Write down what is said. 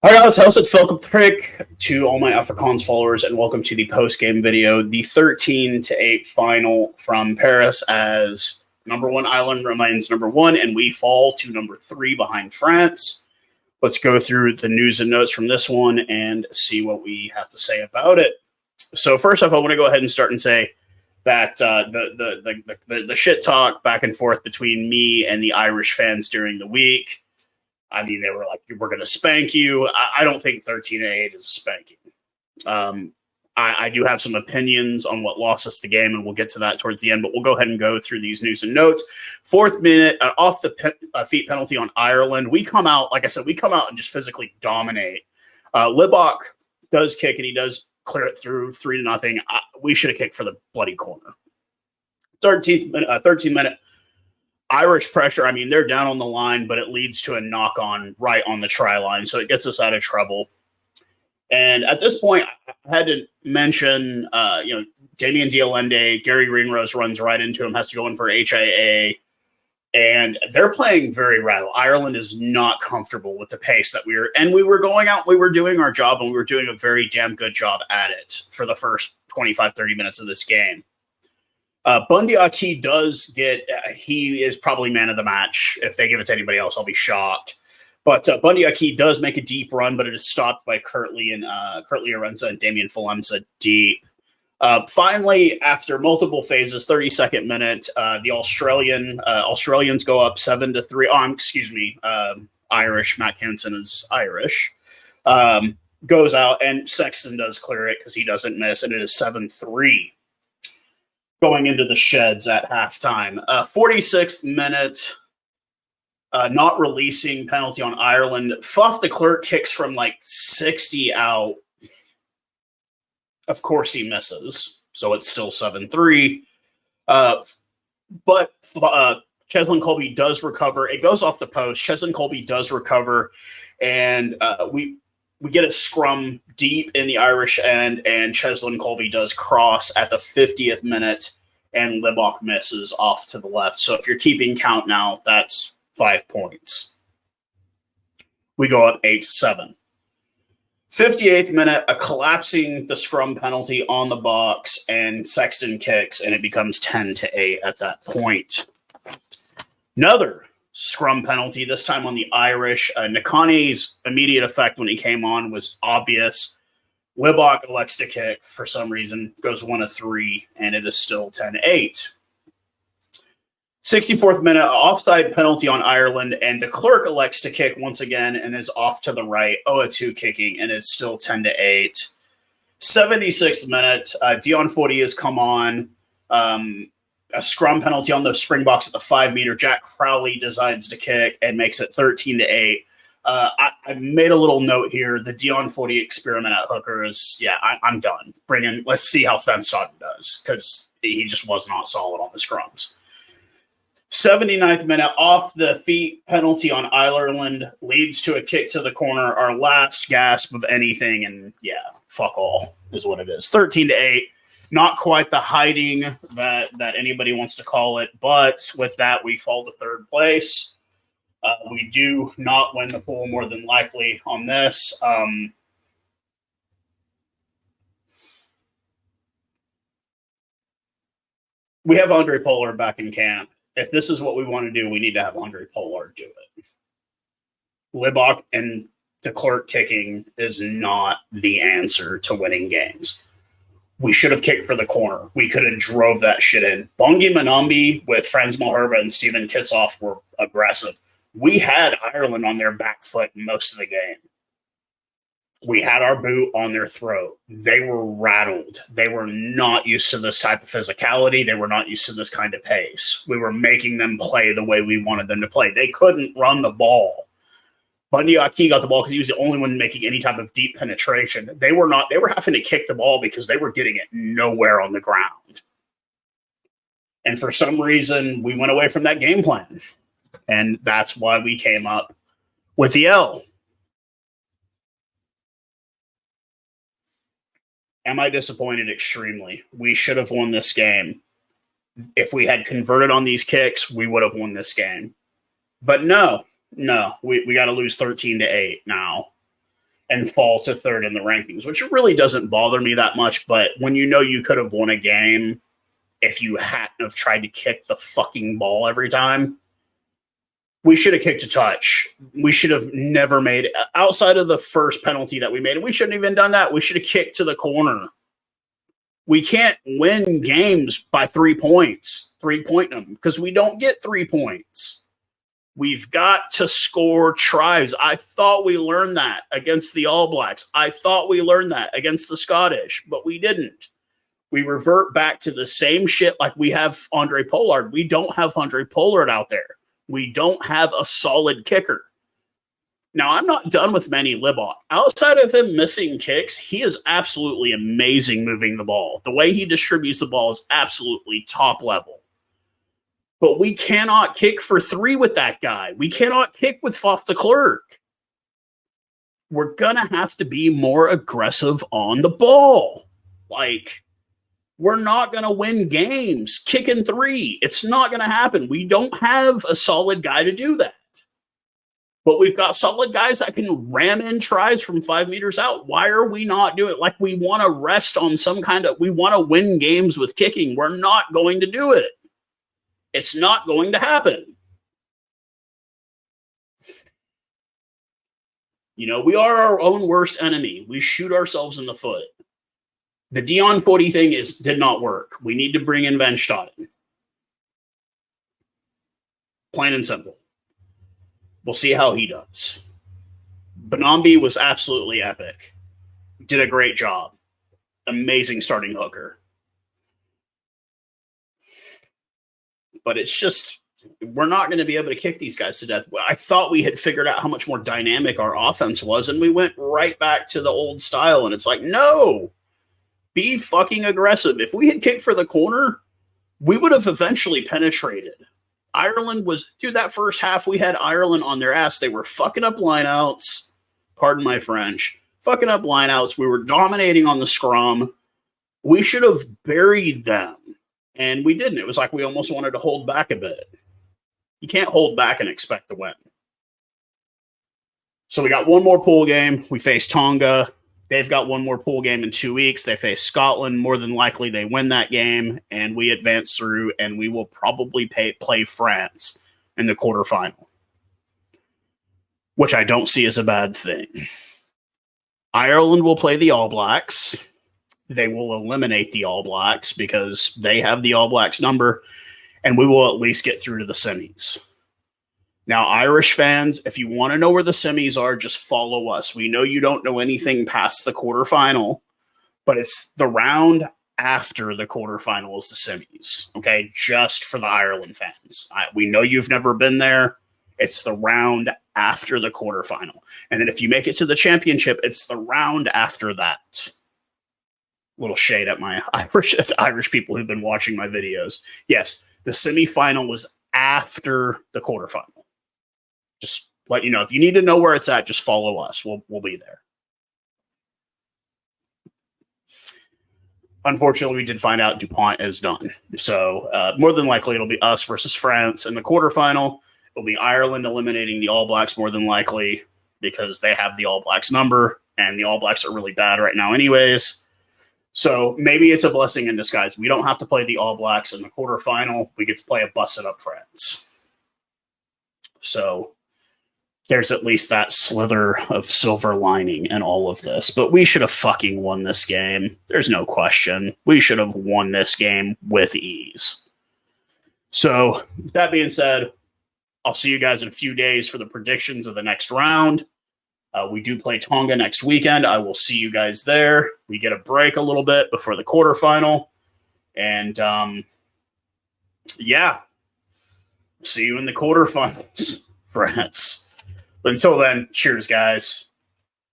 Hi guys, Howzit? Welcome to all my Afrikaans followers, and welcome to the post-game video. The 13-8 final from Paris as number one Ireland remains number one, and we fall to number 3 behind France. Let's go through the news and notes from this one and see what we have to say about it. So first off, I want to go ahead and start and say that the shit talk back and forth between me and the Irish fans during the week. I mean, they were like, we're going to spank you. I don't think 13-8 is a spanking. I do have some opinions on what lost us the game, and we'll get to that towards the end, but we'll go ahead and go through these news and notes. 4th minute, off the feet penalty on Ireland. We come out, like I said, and just physically dominate. Libok does kick, and he does clear it through 3-0. We should have kicked for the bloody corner. 13th minute. Irish pressure, I mean, they're down on the line, but it leads to a knock-on right on the try line, so it gets us out of trouble. And at this point, I had to mention, Damien Dialende, Gary Greenrose runs right into him, has to go in for HIA, and they're playing very rattle. Ireland is not comfortable with the pace that we were going out, we were doing our job, and we were doing a very damn good job at it for the first 25-30 minutes of this game. Bundy Aki does get, he is probably man of the match. If they give it to anybody else, I'll be shocked. But Bundy Aki does make a deep run, but it is stopped by Kurtley Arenza and Damien Falemsa deep. Finally, after multiple phases, 32nd minute, the Australians go up 7-3. Irish. Matt Hansen is Irish. Goes out, and Sexton does clear it because he doesn't miss, and it is 7-3. Going into the sheds at halftime. 46th minute, not releasing penalty on Ireland. Fuff de Klerk kicks from like 60 out. Of course he misses, so it's still 7-3. But Cheslin Colby does recover. It goes off the post. Cheslin Colby does recover, and we get a scrum deep in the Irish end, and Cheslin Colby does cross at the 50th minute, and Libok misses off to the left. So if you're keeping count now, that's 5 points. We go up 8-7. 58th minute, a collapsing the scrum penalty on the box, and Sexton kicks, and it becomes 10-8 at that point. Another scrum penalty, this time on the Irish. Nakane's immediate effect when he came on was obvious. Libok elects to kick for some reason, goes 1 of 3, and it is still 10-8. 64th minute, offside penalty on Ireland, and de Klerk elects to kick once again and is off to the right, 0-2 kicking, and is still 10-8. 76th minute, Dion Forty has come on. A scrum penalty on the Springboks at the 5-meter. Jack Crowley decides to kick and makes it 13-8. I made a little note here. The Dion Forty experiment at hooker is, I'm done. Let's see how Fenstad does, because he just was not solid on the scrums. 79th minute, off the feet penalty on Ireland leads to a kick to the corner. Our last gasp of anything, and fuck all is what it is. 13-8. Not quite the hiding that anybody wants to call it, but with that, we fall to 3rd place. We do not win the pool more than likely on this. We have Andre Pollard back in camp. If this is what we want to do, we need to have Andre Pollard do it. Libok and de Klerk kicking is not the answer to winning games. We should have kicked for the corner. We could have drove that shit in. Bongi Manambi with Franz Malherbe and Steven Kitsoff were aggressive. We had Ireland on their back foot most of the game. We had our boot on their throat. They were rattled. They were not used to this type of physicality. They were not used to this kind of pace. We were making them play the way we wanted them to play. They couldn't run the ball. Bundy Aki got the ball because he was the only one making any type of deep penetration. They were having to kick the ball because they were getting it nowhere on the ground. And for some reason, we went away from that game plan. And that's why we came up with the L. Am I disappointed? Extremely. We should have won this game. If we had converted on these kicks, we would have won this game. But no, we got to lose 13-8 now. and fall to third in the rankings, which really doesn't bother me that much. But when you know you could have won a game if you hadn't have tried to kick the fucking ball every time, we should have kicked a touch. We should have never made, outside of the first penalty that we made, and we shouldn't have even done that. We should have kicked to the corner. We can't win games by 3 points, 3-point them, because we don't get 3 points. We've got to score tries. I thought we learned that against the All Blacks. I thought we learned that against the Scottish, but we didn't. We revert back to the same shit like we have Andre Pollard. We don't have Andre Pollard out there. We don't have a solid kicker. Now, I'm not done with Manny Libot. Outside of him missing kicks, he is absolutely amazing moving the ball. The way he distributes the ball is absolutely top level. But we cannot kick for 3 with that guy. We cannot kick with Faf de Klerk. We're going to have to be more aggressive on the ball. Like, we're not going to win games kicking 3. It's not going to happen. We don't have a solid guy to do that. But we've got solid guys that can ram in tries from 5 meters out. Why are we not doing it? Like, we want to rest on some kind of, we want to win games with kicking. We're not going to do it. It's not going to happen. You know, we are our own worst enemy. We shoot ourselves in the foot. The Dion Footy thing did not work. We need to bring in Van Staden. Plain and simple. We'll see how he does. Bonambi was absolutely epic. Did a great job. Amazing starting hooker. But it's just, we're not going to be able to kick these guys to death. I thought we had figured out how much more dynamic our offense was, and we went right back to the old style. And it's like, no, be fucking aggressive. If we had kicked for the corner, we would have eventually penetrated. Ireland was, dude, that first half, we had Ireland on their ass. They were fucking up lineouts. Pardon my French. Fucking up lineouts. We were dominating on the scrum. We should have buried them. And we didn't. It was like we almost wanted to hold back a bit. You can't hold back and expect to win. So we got one more pool game. We face Tonga. They've got one more pool game in 2 weeks. They face Scotland. More than likely, they win that game, and we advance through, and we will probably play France in the quarterfinal, which I don't see as a bad thing. Ireland will play the All Blacks. They will eliminate the All Blacks because they have the All Blacks number, and we will at least get through to the semis. Now, Irish fans, if you want to know where the semis are, just follow us. We know you don't know anything past the quarterfinal, but it's the round after the quarterfinal is the semis, okay? Just for the Ireland fans. We know you've never been there. It's the round after the quarterfinal. And then if you make it to the championship, it's the round after that. Little shade at my Irish people who've been watching my videos. Yes, the semifinal was after the quarterfinal. Just let you know. If you need to know where it's at, just follow us. We'll be there. Unfortunately, we did find out DuPont is done. So more than likely, it'll be us versus France in the quarterfinal. It'll be Ireland eliminating the All Blacks more than likely because they have the All Blacks number, and the All Blacks are really bad right now anyways. So maybe it's a blessing in disguise. We don't have to play the All Blacks in the quarterfinal. We get to play a busted-up France. So there's at least that slither of silver lining in all of this. But we should have fucking won this game. There's no question. We should have won this game with ease. So, that being said, I'll see you guys in a few days for the predictions of the next round. We do play Tonga next weekend. I will see you guys there. We get a break a little bit before the quarterfinal. And, yeah. See you in the quarterfinals, France. But until then, cheers, guys.